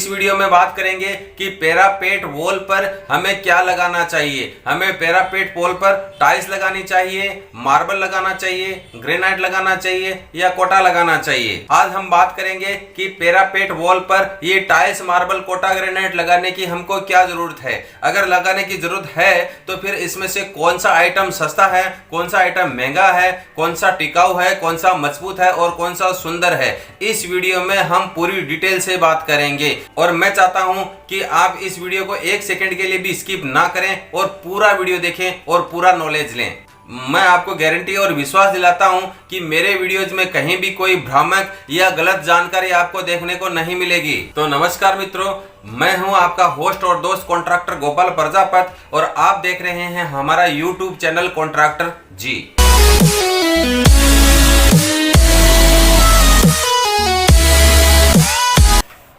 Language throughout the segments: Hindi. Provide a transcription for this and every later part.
इस वीडियो में बात करेंगे कि पैरापेट वॉल पर हमें क्या लगाना चाहिए। हमें पैरापेट वॉल पर टाइल्स लगानी चाहिए, मार्बल लगाना चाहिए, ग्रेनाइट लगाना चाहिए या कोटा लगाना चाहिए। आज हम बात करेंगे कि पैरापेट वॉल पर ये टाइल्स, मार्बल, कोटा, ग्रेनाइट लगाने की हमको क्या जरूरत है। अगर लगाने की जरूरत है तो फिर इसमें से कौन सा आइटम सस्ता है, कौन सा आइटम महंगा है, कौन सा टिकाऊ है, कौन सा मजबूत है और कौन सा सुंदर है। इस वीडियो में हम पूरी डिटेल से बात करेंगे और मैं चाहता हूं कि आप इस वीडियो को एक सेकंड के लिए भी स्किप ना करें और पूरा वीडियो देखें और पूरा नॉलेज लें। मैं आपको गारंटी और विश्वास दिलाता हूं कि मेरे वीडियोज में कहीं भी कोई भ्रामक या गलत जानकारी आपको देखने को नहीं मिलेगी। तो नमस्कार मित्रों, मैं हूं आपका होस्ट और दोस्त कॉन्ट्रैक्टर गोपाल प्रजापत और आप देख रहे हैं हमारा यूट्यूब चैनल कॉन्ट्रैक्टर जी।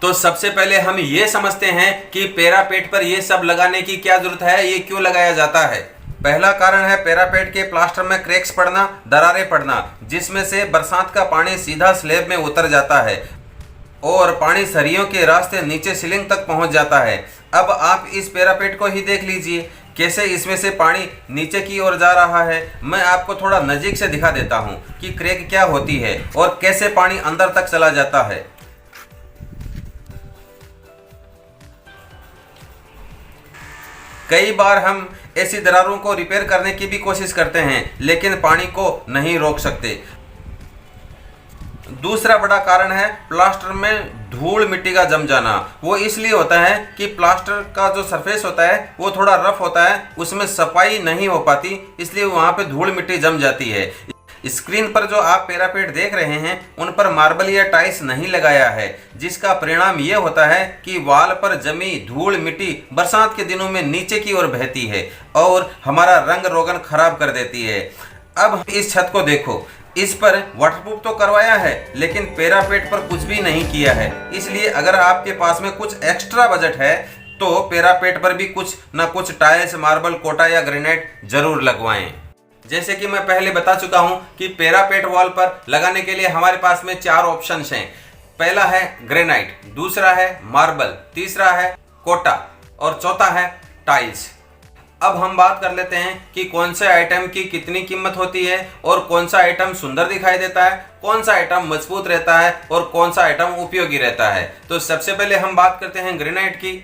तो सबसे पहले हम ये समझते हैं कि पैरापेट पर ये सब लगाने की क्या जरूरत है, ये क्यों लगाया जाता है। पहला कारण है पैरापेट के प्लास्टर में क्रैक्स पड़ना, दरारें पड़ना, जिसमें से बरसात का पानी सीधा स्लैब में उतर जाता है और पानी सरियों के रास्ते नीचे सीलिंग तक पहुंच जाता है। अब आप इस पैरापेट को ही देख लीजिए कैसे इसमें से पानी नीचे की ओर जा रहा है। मैं आपको थोड़ा नज़दीक से दिखा देता हूं कि क्रैक क्या होती है और कैसे पानी अंदर तक चला जाता है। कई बार हम ऐसी दरारों को रिपेयर करने की भी कोशिश करते हैं लेकिन पानी को नहीं रोक सकते। दूसरा बड़ा कारण है प्लास्टर में धूल मिट्टी का जम जाना। वो इसलिए होता है कि प्लास्टर का जो सरफेस होता है वो थोड़ा रफ होता है, उसमें सफाई नहीं हो पाती, इसलिए वहाँ पे धूल मिट्टी जम जाती है। स्क्रीन पर जो आप पैरापेट देख रहे हैं उन पर मार्बल या टाइल्स नहीं लगाया है, जिसका परिणाम ये होता है कि वॉल पर जमी धूल मिट्टी बरसात के दिनों में नीचे की ओर बहती है और हमारा रंग रोगन खराब कर देती है। अब इस छत को देखो, इस पर वाटरप्रूफ तो करवाया है लेकिन पैरापेट पर कुछ भी नहीं किया है। इसलिए अगर आपके पास में कुछ एक्स्ट्रा बजट है तो पैरापेट पर भी कुछ न कुछ टाइल्स, मार्बल, कोटा या ग्रेनाइट जरूर लगवाएं। जैसे कि मैं पहले बता चुका हूं कि पैरापेट वॉल पर लगाने के लिए हमारे पास में 4 ऑप्शंस हैं। पहला है ग्रेनाइट, दूसरा है मार्बल, तीसरा है कोटा और चौथा है टाइल्स। अब हम बात कर लेते हैं कि कौन से आइटम की कितनी कीमत होती है और कौन सा आइटम सुंदर दिखाई देता है, कौन सा आइटम मजबूत रहता है और कौन सा आइटम उपयोगी रहता है। तो सबसे पहले हम बात करते हैं ग्रेनाइट की।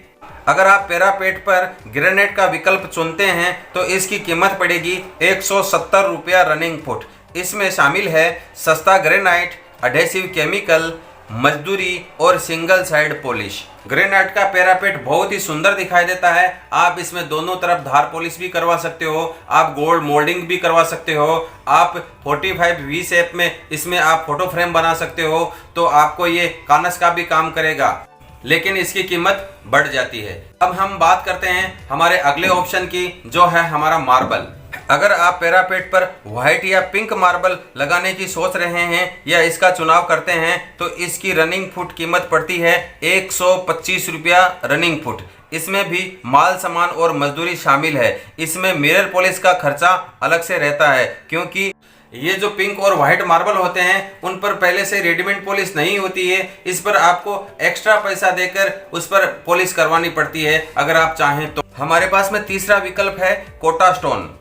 अगर आप पैरापेट पर ग्रेनाइट का विकल्प चुनते हैं तो इसकी कीमत पड़ेगी 170 रुपया रनिंग फुट। इसमें शामिल है सस्ता ग्रेनाइट, एडहेसिव केमिकल, मजदूरी और सिंगल साइड पॉलिश। ग्रेनाइट का पैरापेट बहुत ही सुंदर दिखाई देता है। आप इसमें दोनों तरफ धार पॉलिश भी करवा सकते हो, आप गोल्ड मोल्डिंग भी करवा सकते हो, आप 45 वी शेप में इसमें आप फोटो फ्रेम बना सकते हो, तो आपको ये कानस का भी काम करेगा, लेकिन इसकी कीमत बढ़ जाती है। अब हम बात करते हैं हमारे अगले ऑप्शन की, जो है हमारा मार्बल। अगर आप पैरापेट पर व्हाइट या पिंक मार्बल लगाने की सोच रहे हैं या इसका चुनाव करते हैं तो इसकी रनिंग फुट कीमत पड़ती है 125 रुपया रनिंग फुट। इसमें भी माल सामान और मजदूरी शामिल है। इसमें मिरर पॉलिश का खर्चा अलग से रहता है, क्योंकि ये जो पिंक और व्हाइट मार्बल होते हैं उन पर पहले से रेडीमेड पॉलिश नहीं होती है। इस पर आपको एक्स्ट्रा पैसा देकर उस पर पॉलिश करवानी पड़ती है अगर आप चाहें तो। हमारे पास में तीसरा विकल्प है कोटा स्टोन।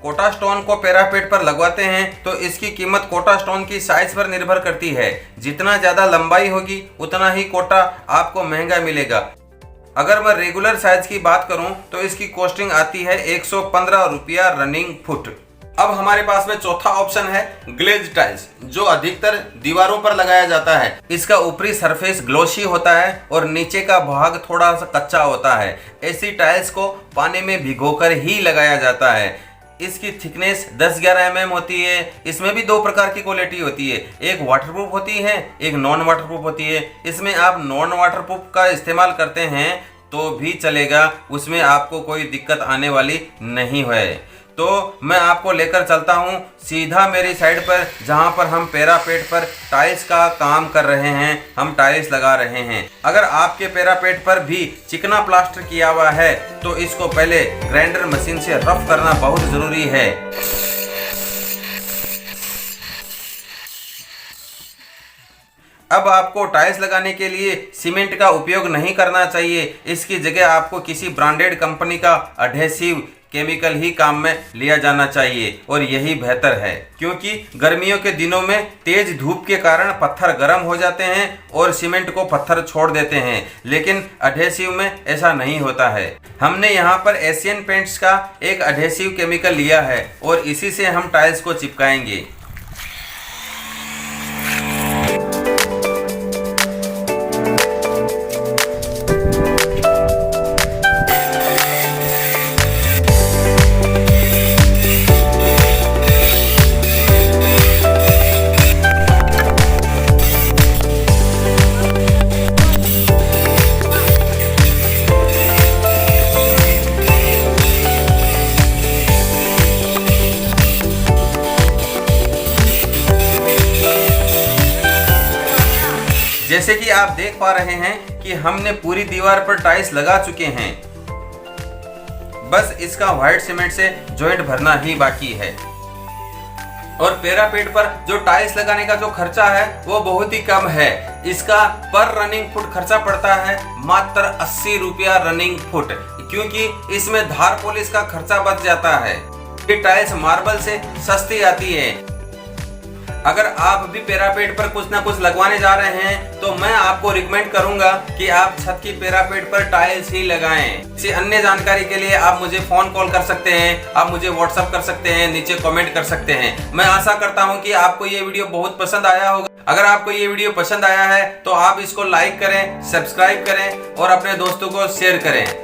कोटा स्टोन को पैरापेट पर लगवाते हैं तो इसकी कीमत कोटा स्टोन की साइज पर निर्भर करती है। जितना ज्यादा लंबाई होगी उतना ही कोटा आपको महंगा मिलेगा। अगर मैं रेगुलर साइज की बात करूं तो इसकी कॉस्टिंग आती है 115 रुपया रनिंग फुट। अब हमारे पास में चौथा ऑप्शन है ग्लेज टाइल्स, जो अधिकतर दीवारों पर लगाया जाता है। इसका ऊपरी सरफेस ग्लोसी होता है और नीचे का भाग थोड़ा सा कच्चा होता है। ऐसी टाइल्स को पानी में भिगोकर ही लगाया जाता है। इसकी थिकनेस 10-11 mm होती है। इसमें भी 2 प्रकार की क्वालिटी होती है, एक वाटरप्रूफ होती है, एक नॉन वाटरप्रूफ होती है। इसमें आप नॉन वाटरप्रूफ का इस्तेमाल करते हैं तो भी चलेगा, उसमें आपको कोई दिक्कत आने वाली नहीं है। तो मैं आपको लेकर चलता हूँ सीधा मेरी साइड पर, जहाँ पर हम पैरापेट पर टाइल्स का काम कर रहे हैं, हम टाइल्स लगा रहे हैं। अगर आपके पैरापेट पर भी चिकना प्लास्टर किया हुआ है तो इसको पहले ग्राइंडर मशीन से रफ करना बहुत ज़रूरी है। अब आपको टाइल्स लगाने के लिए सीमेंट का उपयोग नहीं करना चाहिए। इसकी जगह आपको किसी ब्रांडेड कंपनी का एडहेसिव केमिकल ही काम में लिया जाना चाहिए और यही बेहतर है, क्योंकि गर्मियों के दिनों में तेज धूप के कारण पत्थर गर्म हो जाते हैं और सीमेंट को पत्थर छोड़ देते हैं, लेकिन एडहेसिव में ऐसा नहीं होता है। हमने यहाँ पर एशियन पेंट्स का एक एडहेसिव केमिकल लिया है और इसी से हम टाइल्स को चिपकाएंगे। जैसे कि आप देख पा रहे हैं कि हमने पूरी दीवार पर टाइल्स लगा चुके हैं, बस इसका व्हाइट सीमेंट से जॉइंट भरना ही बाकी है। और पैरापेट पर जो टाइल्स लगाने का जो खर्चा है वो बहुत ही कम है। इसका पर रनिंग फुट खर्चा पड़ता है मात्र 80 रुपया रनिंग फुट, क्योंकि इसमें धार पॉलिश का खर्चा बच जाता है। ये टाइल्स मार्बल से सस्ती आती है। अगर आप भी पैरापेट पर कुछ ना कुछ लगवाने जा रहे हैं तो मैं आपको रिकमेंड करूंगा कि आप छत की पैरापेट पर टाइल्स ही लगाएं। किसी अन्य जानकारी के लिए आप मुझे फोन कॉल कर सकते हैं, आप मुझे व्हाट्सएप कर सकते हैं, नीचे कमेंट कर सकते हैं। मैं आशा करता हूं कि आपको ये वीडियो बहुत पसंद आया होगा। अगर आपको ये वीडियो पसंद आया है तो आप इसको लाइक करें, सब्सक्राइब करें और अपने दोस्तों को शेयर करें।